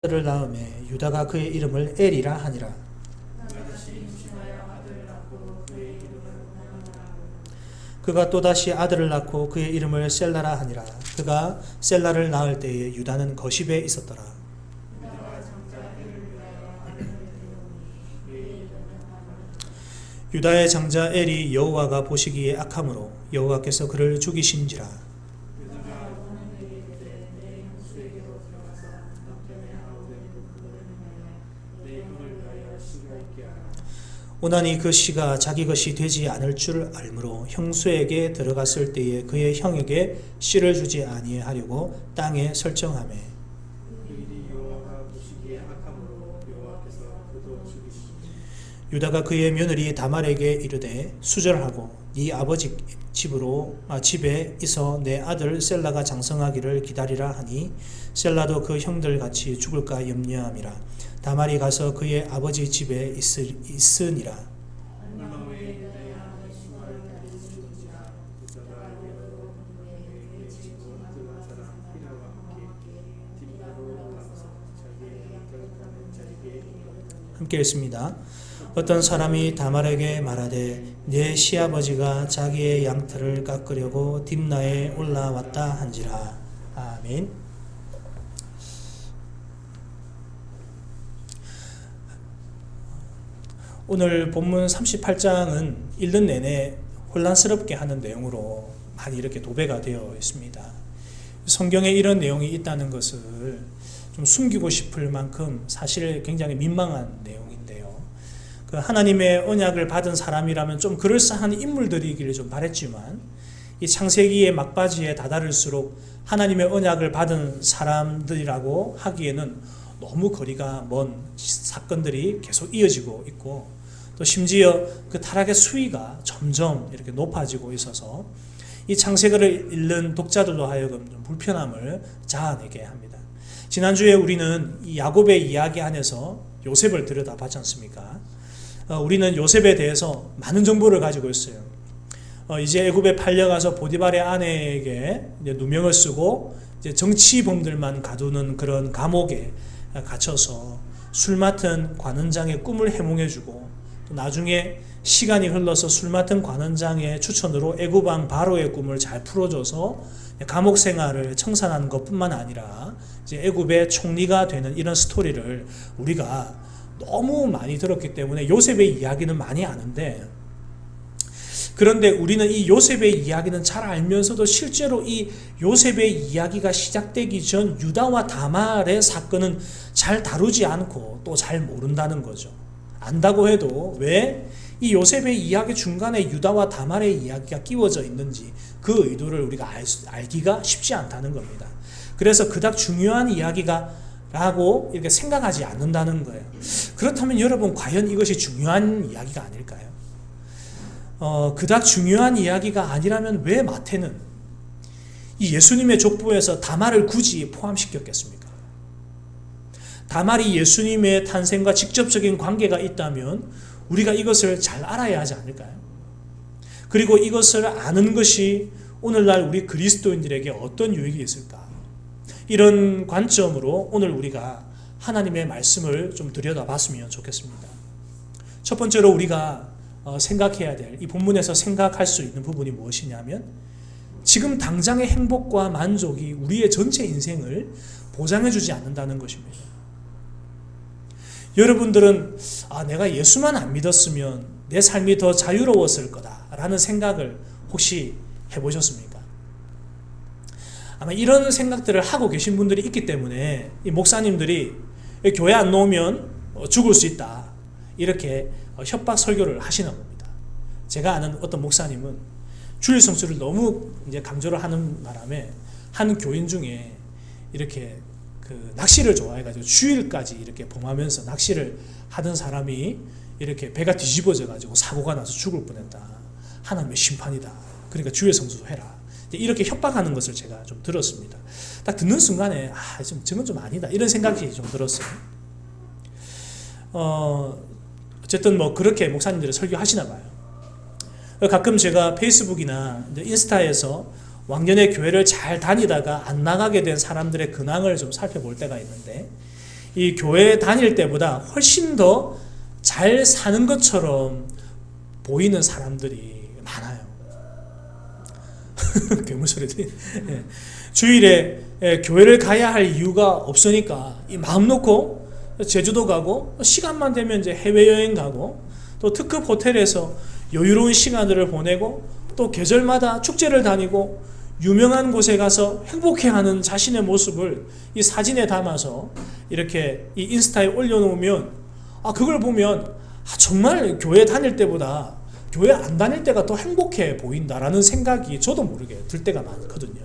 를 낳음에 유다가 그의 이름을 엘이라 하니라. 그가 또다시 아들을 낳고 그의 이름을 셀라라 하니라. 그가 셀라를 낳을 때에 유다는 거십에 있었더라. 유다의 장자 엘이 여호와가 보시기에 악함으로 여호와께서 그를 죽이신지라. 오나니 그 씨가 자기 것이 되지 않을 줄 알므로 형수에게 들어갔을 때에 그의 형에게 씨를 주지 아니하려고 땅에 설정하매 유다가 그의 며느리 다말에게 이르되 수절하고 네 아버지 집에 있어 내 아들 셀라가 장성하기를 기다리라 하니 셀라도 그 형들 같이 죽을까 염려함이라. 다말이 가서 그의 아버지 집에 있으니라. 함께 읽습니다. 어떤 사람이 다말에게 말하되 내 시아버지가 자기의 양털을 깎으려고 딥나에 올라왔다 한지라. 아멘. 오늘 본문 38장은 읽는 내내 혼란스럽게 하는 내용으로 많이 이렇게 도배가 되어 있습니다. 성경에 이런 내용이 있다는 것을 좀 숨기고 싶을 만큼 사실 굉장히 민망한 내용인데요. 그 하나님의 언약을 받은 사람이라면 좀 그럴싸한 인물들이기를 좀 바랬지만 이 창세기의 막바지에 다다를수록 하나님의 언약을 받은 사람들이라고 하기에는 너무 거리가 먼 사건들이 계속 이어지고 있고 또 심지어 그 타락의 수위가 점점 이렇게 높아지고 있어서 이 창세기를 읽는 독자들로 하여금 좀 불편함을 자아내게 합니다. 지난주에 우리는 이 야곱의 이야기 안에서 요셉을 들여다봤지 않습니까? 우리는 요셉에 대해서 많은 정보를 가지고 있어요. 이제 애굽에 팔려가서 보디발의 아내에게 이제 누명을 쓰고 이제 정치범들만 가두는 그런 감옥에 갇혀서 술 맡은 관원장의 꿈을 해몽해주고 또 나중에 시간이 흘러서 술 맡은 관원장의 추천으로 애굽왕 바로의 꿈을 잘 풀어줘서 감옥 생활을 청산한 것뿐만 아니라 이제 애굽의 총리가 되는 이런 스토리를 우리가 너무 많이 들었기 때문에 요셉의 이야기는 많이 아는데, 그런데 우리는 이 요셉의 이야기는 잘 알면서도 실제로 이 요셉의 이야기가 시작되기 전 유다와 다말의 사건은 잘 다루지 않고 또 잘 모른다는 거죠. 안다고 해도 왜 이 요셉의 이야기 중간에 유다와 다말의 이야기가 끼워져 있는지 그 의도를 우리가 알기가 쉽지 않다는 겁니다. 그래서 그닥 중요한 이야기가 라고 이렇게 생각하지 않는다는 거예요. 그렇다면 여러분, 과연 이것이 중요한 이야기가 아닐까요? 그닥 중요한 이야기가 아니라면 왜 마태는 이 예수님의 족보에서 다말을 굳이 포함시켰겠습니까? 다말이 예수님의 탄생과 직접적인 관계가 있다면 우리가 이것을 잘 알아야 하지 않을까요? 그리고 이것을 아는 것이 오늘날 우리 그리스도인들에게 어떤 유익이 있을까? 이런 관점으로 오늘 우리가 하나님의 말씀을 좀 들여다봤으면 좋겠습니다. 첫 번째로 우리가 생각해야 될, 이 본문에서 생각할 수 있는 부분이 무엇이냐면 지금 당장의 행복과 만족이 우리의 전체 인생을 보장해주지 않는다는 것입니다. 여러분들은 내가 예수만 안 믿었으면 내 삶이 더 자유로웠을 거다라는 생각을 혹시 해보셨습니까? 아마 이런 생각들을 하고 계신 분들이 있기 때문에 이 목사님들이 교회 안 나오면 죽을 수 있다 이렇게 협박 설교를 하시는 겁니다. 제가 아는 어떤 목사님은 주일 성수를 너무 이제 강조를 하는 바람에 한 교인 중에 이렇게 그 낚시를 좋아해가지고 주일까지 이렇게 봉하면서 낚시를 하던 사람이 이렇게 배가 뒤집어져가지고 사고가 나서 죽을 뻔했다. 하나님의 심판이다. 그러니까 주일 성수도 해라. 이렇게 협박하는 것을 제가 좀 들었습니다. 딱 듣는 순간에 저건 좀 아니다 이런 생각이 좀 들었어요. 어쨌든 뭐 그렇게 목사님들이 설교하시나 봐요. 가끔 제가 페이스북이나 인스타에서 왕년에 교회를 잘 다니다가 안 나가게 된 사람들의 근황을 좀 살펴볼 때가 있는데, 이 교회 다닐 때보다 훨씬 더 잘 사는 것처럼 보이는 사람들이 많아요. 괴물 소리 들리. 주일에 교회를 가야 할 이유가 없으니까 이 마음 놓고 제주도 가고, 시간만 되면 이제 해외여행 가고, 또 특급 호텔에서 여유로운 시간들을 보내고, 또 계절마다 축제를 다니고 유명한 곳에 가서 행복해하는 자신의 모습을 이 사진에 담아서 이렇게 이 인스타에 올려놓으면, 그걸 보면 정말 교회 다닐 때보다 교회 안 다닐 때가 더 행복해 보인다라는 생각이 저도 모르게 들 때가 많거든요.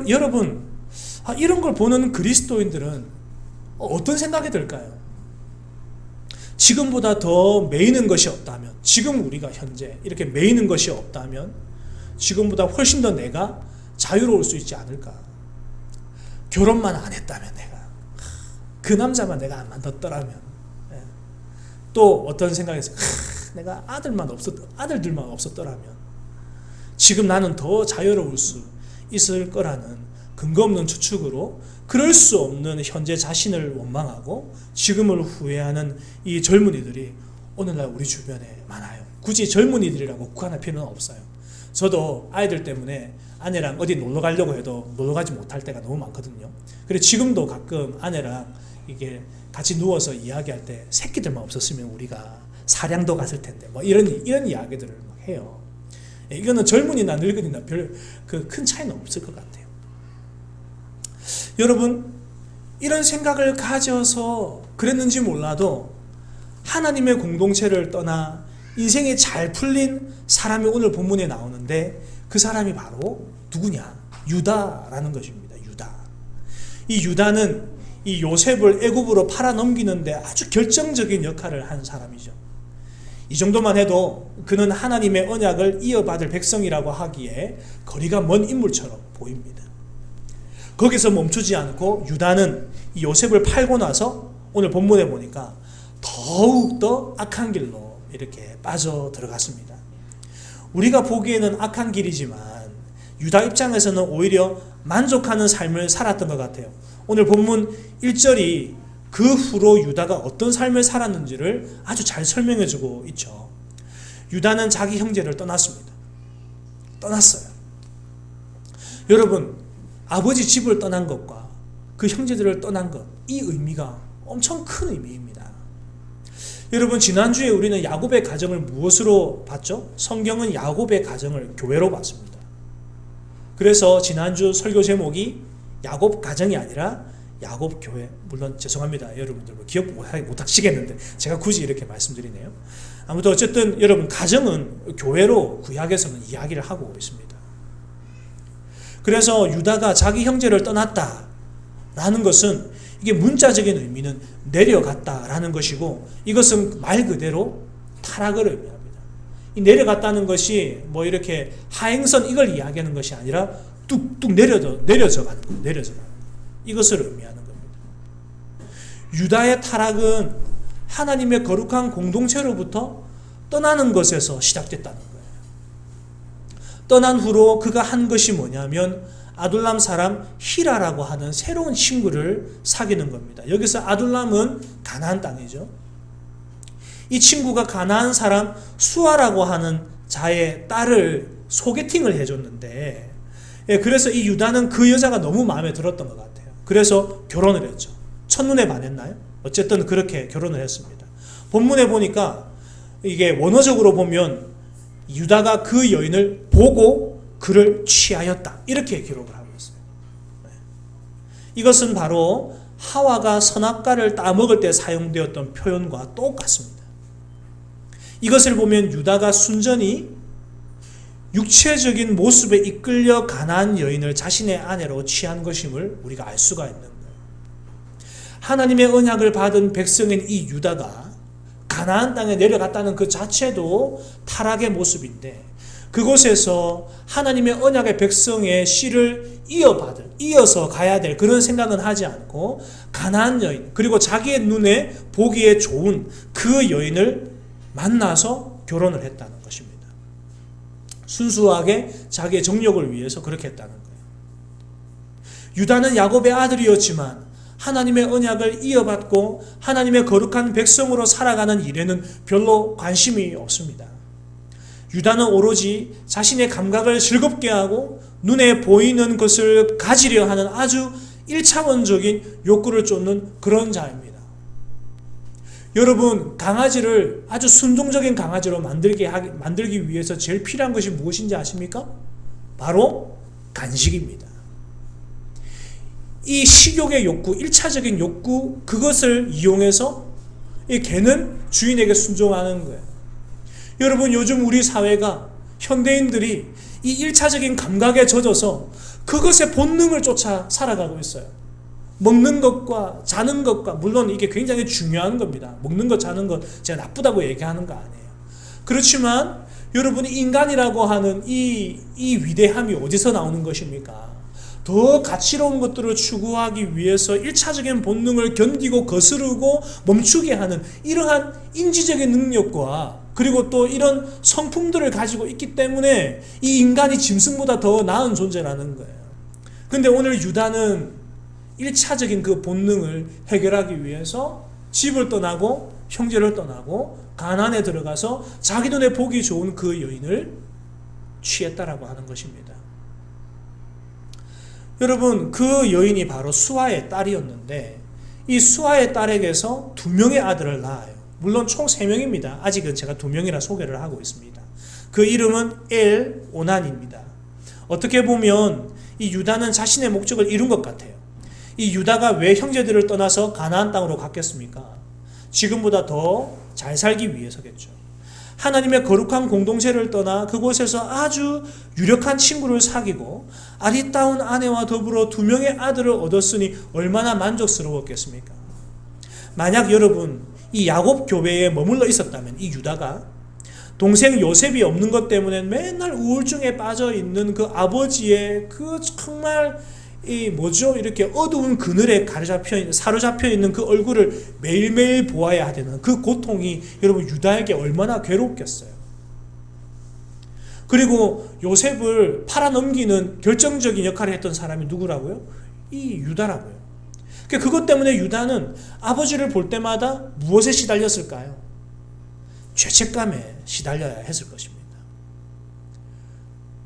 여러분, 이런 걸 보는 그리스도인들은 어떤 생각이 들까요? 지금보다 더 매이는 것이 없다면, 지금 우리가 현재 이렇게 매이는 것이 없다면 지금보다 훨씬 더 내가 자유로울 수 있지 않을까? 결혼만 안 했다면, 내가 그 남자만 내가 안 만났더라면, 또 어떤 생각에서 내가 아들들만 없었더라면 지금 나는 더 자유로울 수 있을 거라는 근거 없는 추측으로 그럴 수 없는 현재 자신을 원망하고 지금을 후회하는 이 젊은이들이 오늘날 우리 주변에 많아요. 굳이 젊은이들이라고 국한할 필요는 없어요. 저도 아이들 때문에 아내랑 어디 놀러 가려고 해도 놀러 가지 못할 때가 너무 많거든요. 그래서 지금도 가끔 아내랑 이게 같이 누워서 이야기할 때 새끼들만 없었으면 우리가 사량도 갔을 텐데 뭐 이런 이야기들을 막 해요. 이거는 젊은이나 늙은이나 별 큰 차이는 없을 것 같아요. 여러분, 이런 생각을 가져서 그랬는지 몰라도 하나님의 공동체를 떠나 인생이 잘 풀린 사람이 오늘 본문에 나오는데, 그 사람이 바로 누구냐? 유다라는 것입니다. 유다. 이 유다는 이 요셉을 애굽으로 팔아 넘기는데 아주 결정적인 역할을 한 사람이죠. 이 정도만 해도 그는 하나님의 언약을 이어받을 백성이라고 하기에 거리가 먼 인물처럼 보입니다. 거기서 멈추지 않고 유다는 이 요셉을 팔고 나서 오늘 본문에 보니까 더욱더 악한 길로 이렇게 빠져 들어갔습니다. 우리가 보기에는 악한 길이지만 유다 입장에서는 오히려 만족하는 삶을 살았던 것 같아요. 오늘 본문 1절이 그 후로 유다가 어떤 삶을 살았는지를 아주 잘 설명해주고 있죠. 유다는 자기 형제를 떠났습니다. 떠났어요. 여러분, 아버지 집을 떠난 것과 그 형제들을 떠난 것, 이 의미가 엄청 큰 의미입니다. 여러분, 지난주에 우리는 야곱의 가정을 무엇으로 봤죠? 성경은 야곱의 가정을 교회로 봤습니다. 그래서 지난주 설교 제목이 야곱 가정이 아니라 야곱 교회, 물론 죄송합니다. 여러분들 기억 못하시겠는데 제가 굳이 이렇게 말씀드리네요. 아무튼 어쨌든 여러분, 가정은 교회로 구약에서는 이야기를 하고 있습니다. 그래서 유다가 자기 형제를 떠났다라는 것은 이게 문자적인 의미는 내려갔다라는 것이고, 이것은 말 그대로 타락을 의미합니다. 이 내려갔다는 것이 뭐 이렇게 하행선 이걸 이야기하는 것이 아니라 뚝뚝 내려져 가는 거예요. 내려져 가는 거예요. 이것을 의미하는 겁니다. 유다의 타락은 하나님의 거룩한 공동체로부터 떠나는 것에서 시작됐다는 거예요. 떠난 후로 그가 한 것이 뭐냐면 아둘람 사람 히라라고 하는 새로운 친구를 사귀는 겁니다. 여기서 아둘람은 가나안 땅이죠. 이 친구가 가나안 사람 수아라고 하는 자의 딸을 소개팅을 해줬는데, 그래서 이 유다는 그 여자가 너무 마음에 들었던 것 같아요. 그래서 결혼을 했죠. 첫눈에 반했나요? 어쨌든 그렇게 결혼을 했습니다. 본문에 보니까 이게 원어적으로 보면 유다가 그 여인을 보고 그를 취하였다, 이렇게 기록을 하고 있어요. 이것은 바로 하와가 선악과를 따먹을 때 사용되었던 표현과 똑같습니다. 이것을 보면 유다가 순전히 육체적인 모습에 이끌려 가나안 여인을 자신의 아내로 취한 것임을 우리가 알 수가 있는 거예요. 하나님의 언약을 받은 백성인 이 유다가 가나안 땅에 내려갔다는 그 자체도 타락의 모습인데, 그곳에서 하나님의 언약의 백성의 씨를 이어서 가야 될 그런 생각은 하지 않고 가나안 여인, 그리고 자기의 눈에 보기에 좋은 그 여인을 만나서 결혼을 했다는 것입니다. 순수하게 자기의 정욕을 위해서 그렇게 했다는 거예요. 유다는 야곱의 아들이었지만 하나님의 언약을 이어받고 하나님의 거룩한 백성으로 살아가는 일에는 별로 관심이 없습니다. 유다는 오로지 자신의 감각을 즐겁게 하고 눈에 보이는 것을 가지려 하는 아주 1차원적인 욕구를 쫓는 그런 자입니다. 여러분, 강아지를 아주 순종적인 강아지로 만들기 위해서 제일 필요한 것이 무엇인지 아십니까? 바로 간식입니다. 이 식욕의 욕구, 1차적인 욕구, 그것을 이용해서 이 개는 주인에게 순종하는 거예요. 여러분, 요즘 우리 사회가 현대인들이 이 1차적인 감각에 젖어서 그것의 본능을 쫓아 살아가고 있어요. 먹는 것과 자는 것과, 물론 이게 굉장히 중요한 겁니다. 먹는 것, 자는 것 제가 나쁘다고 얘기하는 거 아니에요. 그렇지만 여러분이 인간이라고 하는 이 위대함이 어디서 나오는 것입니까? 더 가치로운 것들을 추구하기 위해서 1차적인 본능을 견디고 거스르고 멈추게 하는 이러한 인지적인 능력과, 그리고 또 이런 성품들을 가지고 있기 때문에 이 인간이 짐승보다 더 나은 존재라는 거예요. 근데 오늘 유다는 1차적인 그 본능을 해결하기 위해서 집을 떠나고 형제를 떠나고 가나안에 들어가서 자기 눈에 보기 좋은 그 여인을 취했다라고 하는 것입니다. 여러분, 그 여인이 바로 수아의 딸이었는데 이 수아의 딸에게서 2명의 아들을 낳아요. 물론 총 3명입니다. 아직은 제가 2명이라 소개를 하고 있습니다. 그 이름은 엘 오난입니다. 어떻게 보면 이 유다는 자신의 목적을 이룬 것 같아요. 이 유다가 왜 형제들을 떠나서 가나안 땅으로 갔겠습니까? 지금보다 더 잘 살기 위해서겠죠. 하나님의 거룩한 공동체를 떠나 그곳에서 아주 유력한 친구를 사귀고 아리따운 아내와 더불어 2명의 아들을 얻었으니 얼마나 만족스러웠겠습니까? 만약 여러분 이 야곱 교회에 머물러 있었다면 이 유다가 동생 요셉이 없는 것 때문에 맨날 우울증에 빠져 있는 그 아버지의 그 정말 이렇게 어두운 그늘에 사로잡혀 있는 그 얼굴을 매일매일 보아야 되는 그 고통이 여러분 유다에게 얼마나 괴롭겠어요. 그리고 요셉을 팔아넘기는 결정적인 역할을 했던 사람이 누구라고요? 이 유다라고요. 그것 때문에 유다는 아버지를 볼 때마다 무엇에 시달렸을까요? 죄책감에 시달려야 했을 것입니다.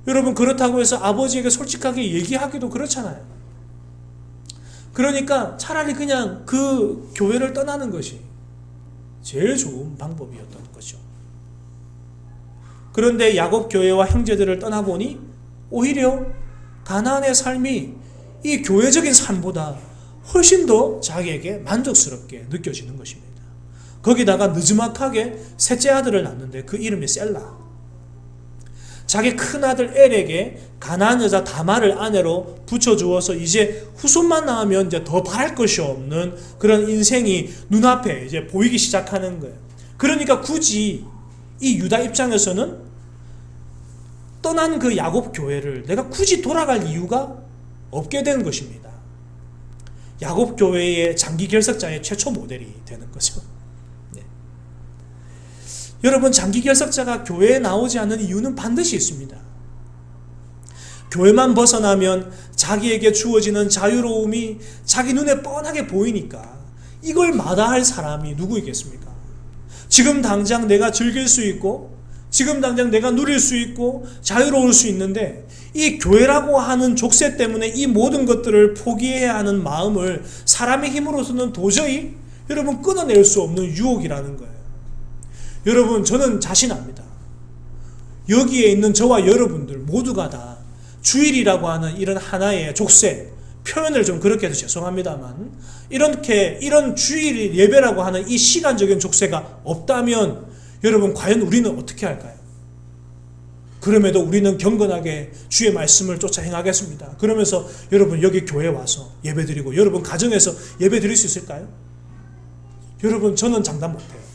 여러분, 그렇다고 해서 아버지에게 솔직하게 얘기하기도 그렇잖아요. 그러니까 차라리 그냥 그 교회를 떠나는 것이 제일 좋은 방법이었던 거죠. 그런데 야곱 교회와 형제들을 떠나보니 오히려 가나안의 삶이 이 교회적인 삶보다 훨씬 더 자기에게 만족스럽게 느껴지는 것입니다. 거기다가 느즈막하게 셋째 아들을 낳는데 그 이름이 셀라. 자기 큰아들 엘에게 가나안 여자 다말을 아내로 붙여주어서 이제 후손만 낳으면 이제 더 바랄 것이 없는 그런 인생이 눈앞에 이제 보이기 시작하는 거예요. 그러니까 굳이 이 유다 입장에서는 떠난 그 야곱 교회를 내가 굳이 돌아갈 이유가 없게 된 것입니다. 야곱 교회의 장기 결석자의 최초 모델이 되는 거죠. 여러분, 장기 결석자가 교회에 나오지 않는 이유는 반드시 있습니다. 교회만 벗어나면 자기에게 주어지는 자유로움이 자기 눈에 뻔하게 보이니까 이걸 마다할 사람이 누구이겠습니까? 지금 당장 내가 즐길 수 있고 지금 당장 내가 누릴 수 있고 자유로울 수 있는데 이 교회라고 하는 족쇄 때문에 이 모든 것들을 포기해야 하는 마음을 사람의 힘으로서는 도저히 여러분 끊어낼 수 없는 유혹이라는 거예요. 여러분, 저는 자신합니다. 여기에 있는 저와 여러분들 모두가 다 주일이라고 하는 이런 하나의 족쇄, 표현을 좀 그렇게 해서 죄송합니다만 이런 주일 예배라고 하는 이 시간적인 족쇄가 없다면 여러분 과연 우리는 어떻게 할까요? 그럼에도 우리는 경건하게 주의 말씀을 쫓아 행하겠습니다. 그러면서 여러분 여기 교회 와서 예배드리고 여러분 가정에서 예배드릴 수 있을까요? 여러분, 저는 장담 못해요.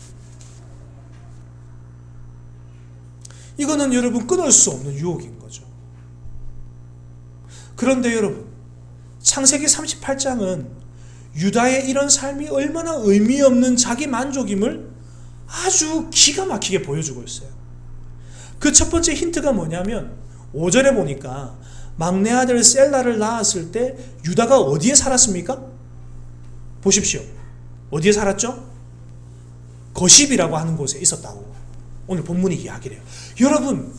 이거는 여러분 끊을 수 없는 유혹인 거죠. 그런데 여러분, 창세기 38장은 유다의 이런 삶이 얼마나 의미 없는 자기 만족임을 아주 기가 막히게 보여주고 있어요. 그 첫 번째 힌트가 뭐냐면 5절에 보니까 막내 아들 셀라를 낳았을 때 유다가 어디에 살았습니까? 보십시오. 어디에 살았죠? 거십이라고 하는 곳에 있었다고 오늘 본문이 이야기를 해요. 여러분,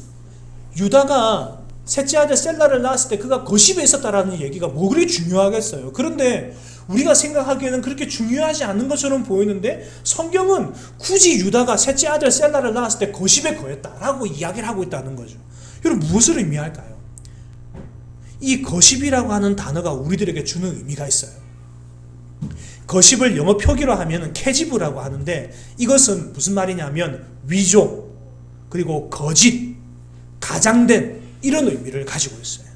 유다가 셋째 아들 셀라를 낳았을 때 그가 거십에 있었다라는 얘기가 뭐 그리 중요하겠어요. 그런데 우리가 생각하기에는 그렇게 중요하지 않은 것처럼 보이는데 성경은 굳이 유다가 셋째 아들 셀라를 낳았을 때 거십에 거했다라고 이야기를 하고 있다는 거죠. 여러분, 무엇을 의미할까요? 이 거십이라고 하는 단어가 우리들에게 주는 의미가 있어요. 거십을 영어 표기로 하면 캐지브라고 하는데, 이것은 무슨 말이냐면 위조, 그리고 거짓, 가장된 이런 의미를 가지고 있어요.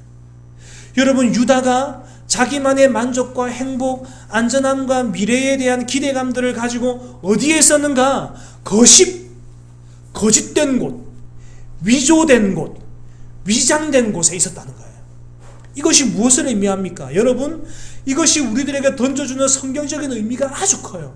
여러분, 유다가 자기만의 만족과 행복, 안전함과 미래에 대한 기대감들을 가지고 어디에 있었는가? 거짓된 곳, 위조된 곳, 위장된 곳에 있었다는 거예요. 이것이 무엇을 의미합니까? 여러분, 이것이 우리들에게 던져주는 성경적인 의미가 아주 커요.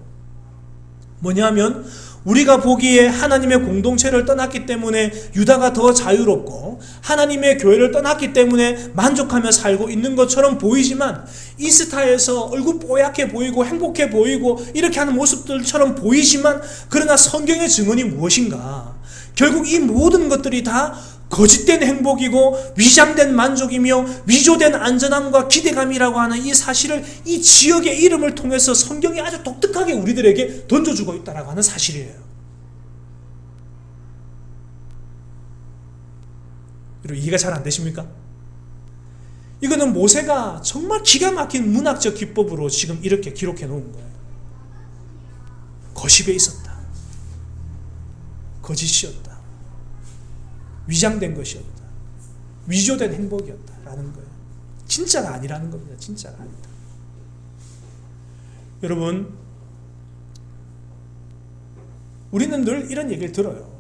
뭐냐면 우리가 보기에 하나님의 공동체를 떠났기 때문에 유다가 더 자유롭고 하나님의 교회를 떠났기 때문에 만족하며 살고 있는 것처럼 보이지만, 인스타에서 얼굴 뽀얗게 보이고 행복해 보이고 이렇게 하는 모습들처럼 보이지만, 그러나 성경의 증언이 무엇인가? 결국 이 모든 것들이 다 거짓된 행복이고 위장된 만족이며 위조된 안전함과 기대감이라고 하는 이 사실을 이 지역의 이름을 통해서 성경이 아주 독특하게 우리들에게 던져주고 있다고 하는 사실이에요. 여러분, 이해가 잘 안 되십니까? 이거는 모세가 정말 기가 막힌 문학적 기법으로 지금 이렇게 기록해 놓은 거예요. 거십에 있었다. 거짓이었다. 위장된 것이었다. 위조된 행복이었다라는 거예요. 진짜가 아니라는 겁니다. 진짜가 아니다. 여러분, 우리는 늘 이런 얘기를 들어요.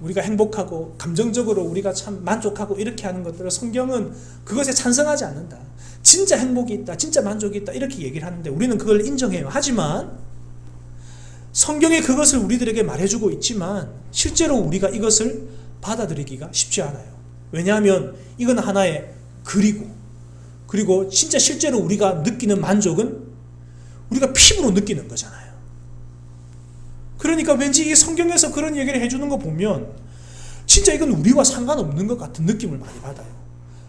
우리가 행복하고 감정적으로 우리가 참 만족하고 이렇게 하는 것들을 성경은 그것에 찬성하지 않는다. 진짜 행복이 있다, 진짜 만족이 있다 이렇게 얘기를 하는데 우리는 그걸 인정해요. 하지만 성경이 그것을 우리들에게 말해주고 있지만 실제로 우리가 이것을 받아들이기가 쉽지 않아요. 왜냐하면 이건 하나의 글이고, 그리고 진짜 실제로 우리가 느끼는 만족은 우리가 피부로 느끼는 거잖아요. 그러니까 왠지 이 성경에서 그런 얘기를 해주는 거 보면 진짜 이건 우리와 상관없는 것 같은 느낌을 많이 받아요.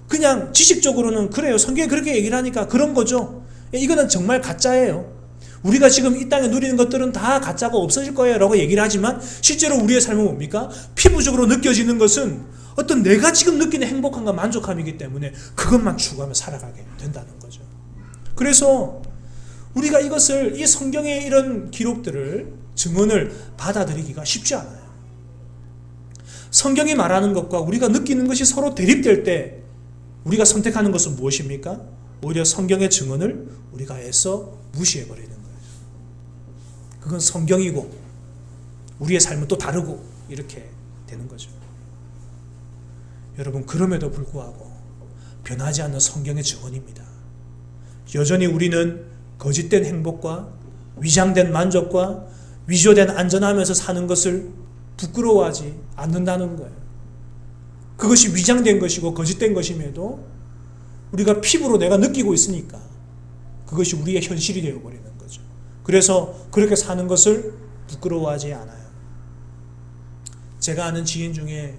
그냥 지식적으로는 그래요, 성경이 그렇게 얘기를 하니까 그런 거죠. 이거는 정말 가짜예요. 우리가 지금 이 땅에 누리는 것들은 다 가짜가 없어질 거예요 라고 얘기를 하지만 실제로 우리의 삶은 뭡니까? 피부적으로 느껴지는 것은 어떤 내가 지금 느끼는 행복함과 만족함이기 때문에 그것만 추구하며 살아가게 된다는 거죠. 그래서 우리가 이것을, 이 성경의 이런 기록들을, 증언을 받아들이기가 쉽지 않아요. 성경이 말하는 것과 우리가 느끼는 것이 서로 대립될 때 우리가 선택하는 것은 무엇입니까? 오히려 성경의 증언을 우리가 애써 무시해버리는 거예요. 그건 성경이고 우리의 삶은 또 다르고 이렇게 되는 거죠. 여러분, 그럼에도 불구하고 변하지 않는 성경의 증언입니다. 여전히 우리는 거짓된 행복과 위장된 만족과 위조된 안전하면서 사는 것을 부끄러워하지 않는다는 거예요. 그것이 위장된 것이고 거짓된 것임에도 우리가 피부로 내가 느끼고 있으니까 그것이 우리의 현실이 되어버리는 거죠. 그래서 그렇게 사는 것을 부끄러워하지 않아요. 제가 아는 지인 중에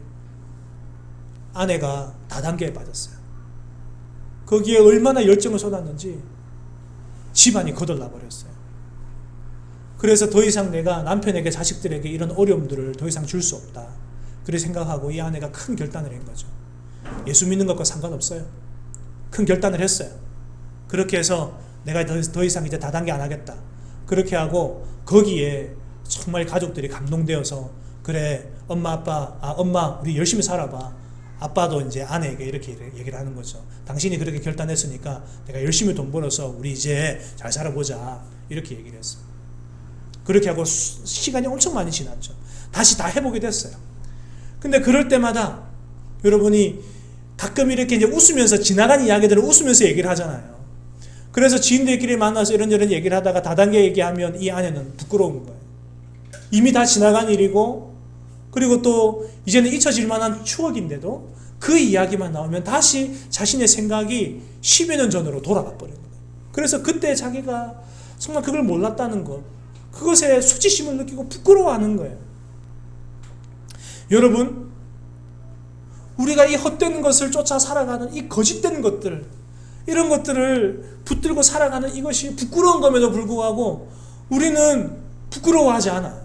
아내가 다단계에 빠졌어요. 거기에 얼마나 열정을 쏟았는지 집안이 거덜나 버렸어요. 그래서 더 이상 내가 남편에게, 자식들에게 이런 어려움들을 더 이상 줄 수 없다, 그렇게 생각하고 이 아내가 큰 결단을 한 거죠. 예수 믿는 것과 상관없어요. 큰 결단을 했어요. 그렇게 해서 내가 더 이상 이제 다단계 안 하겠다, 그렇게 하고 거기에 정말 가족들이 감동되어서, 그래 엄마 아빠, 엄마 우리 열심히 살아봐, 아빠도 이제 아내에게 이렇게 얘기를 하는 거죠. 당신이 그렇게 결단했으니까 내가 열심히 돈 벌어서 우리 이제 잘 살아보자, 이렇게 얘기를 했어요. 그렇게 하고 시간이 엄청 많이 지났죠. 다시 다 해보게 됐어요. 근데 그럴 때마다 여러분이 가끔 이렇게 이제 웃으면서, 지나간 이야기들을 웃으면서 얘기를 하잖아요. 그래서 지인들끼리 만나서 이런저런 얘기를 하다가 다단계 얘기하면 이 아내는 부끄러운 거예요. 이미 다 지나간 일이고, 그리고 또 이제는 잊혀질 만한 추억인데도 그 이야기만 나오면 다시 자신의 생각이 10여 년 전으로 돌아가 버리는 거예요. 그래서 그때 자기가 정말 그걸 몰랐다는 것, 그것에 수치심을 느끼고 부끄러워하는 거예요. 여러분, 우리가 이 헛된 것을 쫓아 살아가는 이 거짓된 것들, 이런 것들을 붙들고 살아가는 이것이 부끄러운 것에도 불구하고 우리는 부끄러워하지 않아요.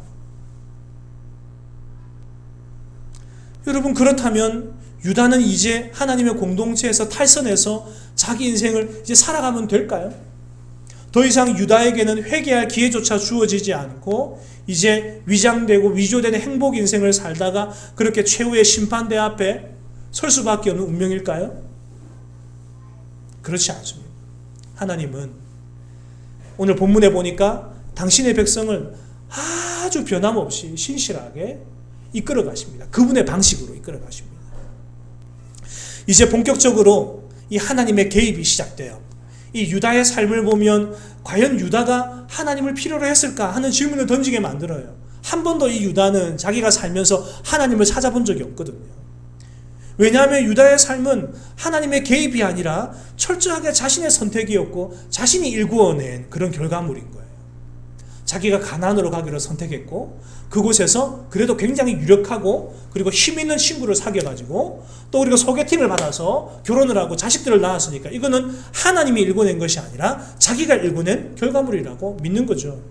여러분, 그렇다면 유다는 이제 하나님의 공동체에서 탈선해서 자기 인생을 이제 살아가면 될까요? 더 이상 유다에게는 회개할 기회조차 주어지지 않고 이제 위장되고 위조된 행복 인생을 살다가 그렇게 최후의 심판대 앞에 설 수밖에 없는 운명일까요? 그렇지 않습니다. 하나님은 오늘 본문에 보니까 당신의 백성을 아주 변함없이 신실하게 이끌어 가십니다. 그분의 방식으로 이끌어 가십니다. 이제 본격적으로 이 하나님의 개입이 시작돼요. 이 유다의 삶을 보면 과연 유다가 하나님을 필요로 했을까 하는 질문을 던지게 만들어요. 한 번도 이 유다는 자기가 살면서 하나님을 찾아본 적이 없거든요. 왜냐하면 유다의 삶은 하나님의 개입이 아니라 철저하게 자신의 선택이었고 자신이 일구어낸 그런 결과물인 거예요. 자기가 가나안으로 가기로 선택했고 그곳에서 그래도 굉장히 유력하고 그리고 힘 있는 친구를 사귀어가지고 또 그리고 소개팅을 받아서 결혼을 하고 자식들을 낳았으니까 이거는 하나님이 일궈낸 것이 아니라 자기가 일궈낸 결과물이라고 믿는 거죠.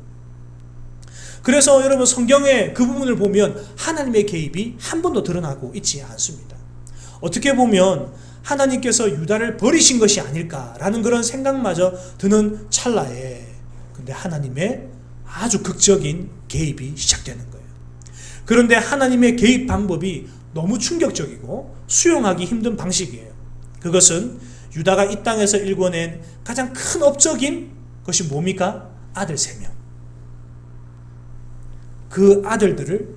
그래서 여러분, 성경의 그 부분을 보면 하나님의 개입이 한 번도 드러나고 있지 않습니다. 어떻게 보면 하나님께서 유다를 버리신 것이 아닐까라는 그런 생각마저 드는 찰나에 근데 하나님의 아주 극적인 개입이 시작되는 거예요. 그런데 하나님의 개입 방법이 너무 충격적이고 수용하기 힘든 방식이에요. 그것은 유다가 이 땅에서 일궈낸 가장 큰 업적인 것이 뭡니까? 아들 3명. 그 아들들을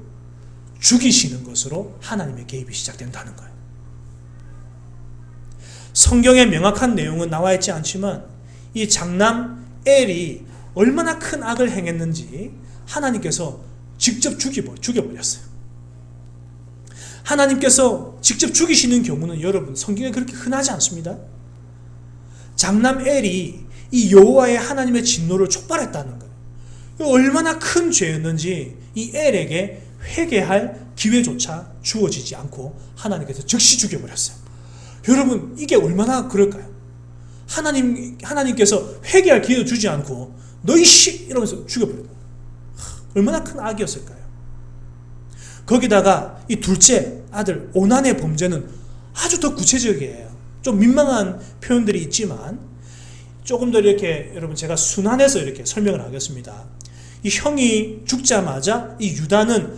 죽이시는 것으로 하나님의 개입이 시작된다는 거예요. 성경에 명확한 내용은 나와 있지 않지만 이 장남 엘이 얼마나 큰 악을 행했는지 하나님께서 직접 죽여버렸어요. 하나님께서 직접 죽이시는 경우는 여러분 성경에 그렇게 흔하지 않습니다. 장남 엘이 이 여호와의 하나님의 진노를 촉발했다는 거예요. 얼마나 큰 죄였는지 이 엘에게 회개할 기회조차 주어지지 않고 하나님께서 즉시 죽여버렸어요. 여러분, 이게 얼마나 그럴까요? 하나님께서 회개할 기회도 주지 않고 너희 씨 이러면서 죽여버려요. 얼마나 큰 악이었을까요? 거기다가 이 둘째 아들 오난의 범죄는 아주 더 구체적이에요. 좀 민망한 표현들이 있지만 조금 더 이렇게 여러분 제가 순환해서 이렇게 설명을 하겠습니다. 이 형이 죽자마자 이 유다는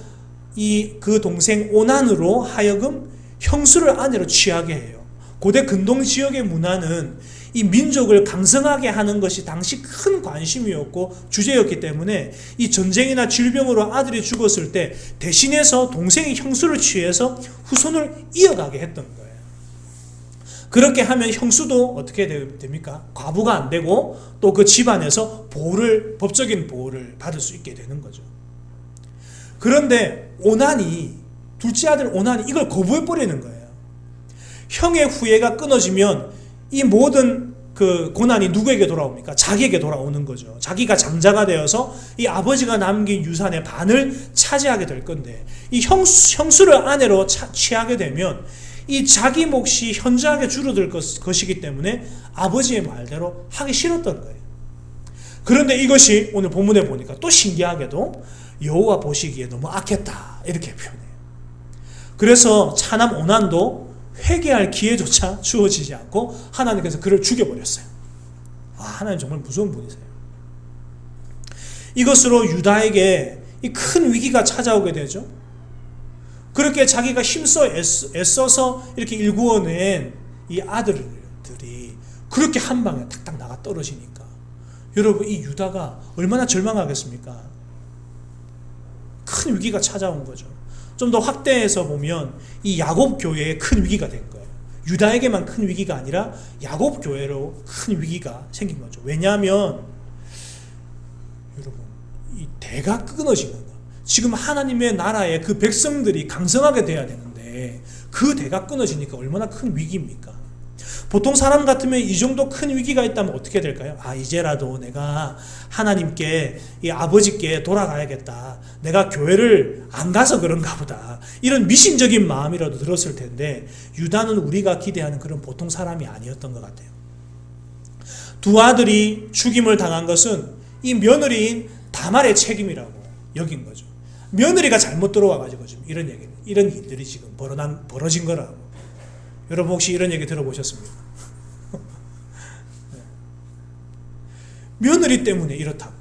그 동생 오난으로 하여금 형수를 아내로 취하게 해요. 고대 근동 지역의 문화는 이 민족을 강성하게 하는 것이 당시 큰 관심이었고 주제였기 때문에 이 전쟁이나 질병으로 아들이 죽었을 때 대신해서 동생이 형수를 취해서 후손을 이어가게 했던 거예요. 그렇게 하면 형수도 어떻게 됩니까? 과부가 안 되고 또 그 집안에서 법적인 보호를 받을 수 있게 되는 거죠. 그런데 둘째 아들 오난이 이걸 거부해버리는 거예요. 형의 후예가 끊어지면 이 모든 그 고난이 누구에게 돌아옵니까? 자기에게 돌아오는 거죠. 자기가 장자가 되어서 이 아버지가 남긴 유산의 반을 차지하게 될 건데 이 형수를 아내로 취하게 되면 이 자기 몫이 현저하게 줄어들 것이기 때문에 아버지의 말대로 하기 싫었던 거예요. 그런데 이것이 오늘 본문에 보니까 또 신기하게도 여호와 보시기에 너무 악했다 이렇게 표현해요. 그래서 차남 오난도 회개할 기회조차 주어지지 않고 하나님께서 그를 죽여버렸어요. 하나님 정말 무서운 분이세요. 이것으로 유다에게 이 큰 위기가 찾아오게 되죠. 그렇게 자기가 힘써 애써서 이렇게 일구어낸 이 아들들이 그렇게 한 방에 탁탁 나가 떨어지니까 여러분 이 유다가 얼마나 절망하겠습니까? 큰 위기가 찾아온 거죠. 좀 더 확대해서 보면 이 야곱 교회에 큰 위기가 된 거예요. 유다에게만 큰 위기가 아니라 야곱 교회로 큰 위기가 생긴 거죠. 왜냐하면 여러분 이 대가 끊어지는 거. 지금 하나님의 나라의 그 백성들이 강성하게 돼야 되는데 그 대가 끊어지니까 얼마나 큰 위기입니까? 보통 사람 같으면 이 정도 큰 위기가 있다면 어떻게 될까요? 이제라도 내가 하나님께, 이 아버지께 돌아가야겠다. 내가 교회를 안 가서 그런가 보다. 이런 미신적인 마음이라도 들었을 텐데, 유다는 우리가 기대하는 그런 보통 사람이 아니었던 것 같아요. 두 아들이 죽임을 당한 것은 이 며느리인 다말의 책임이라고 여긴 거죠. 며느리가 잘못 들어와가지고 지금 이런 일들이 지금 벌어진 거라고. 여러분 혹시 이런 얘기 들어보셨습니까? 며느리 때문에 이렇다고.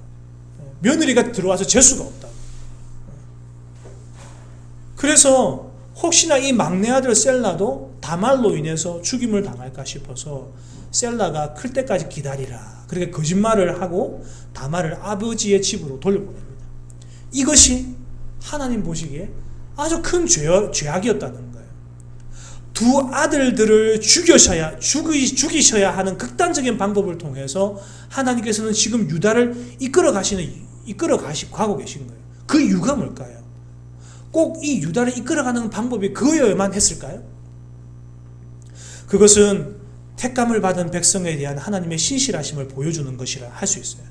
며느리가 들어와서 재수가 없다고. 그래서 혹시나 이 막내 아들 셀라도 다말로 인해서 죽임을 당할까 싶어서 셀라가 클 때까지 기다리라. 그렇게 거짓말을 하고 다말을 아버지의 집으로 돌려보냅니다. 이것이 하나님 보시기에 아주 큰 죄악이었다는 거예요. 두 아들들을 죽이셔야 하는 극단적인 방법을 통해서 하나님께서는 지금 유다를 이끌어 가고 계신 거예요. 그 이유가 뭘까요? 꼭 이 유다를 이끌어가는 방법이 그거여야만 했을까요? 그것은 택감을 받은 백성에 대한 하나님의 신실하심을 보여주는 것이라 할 수 있어요.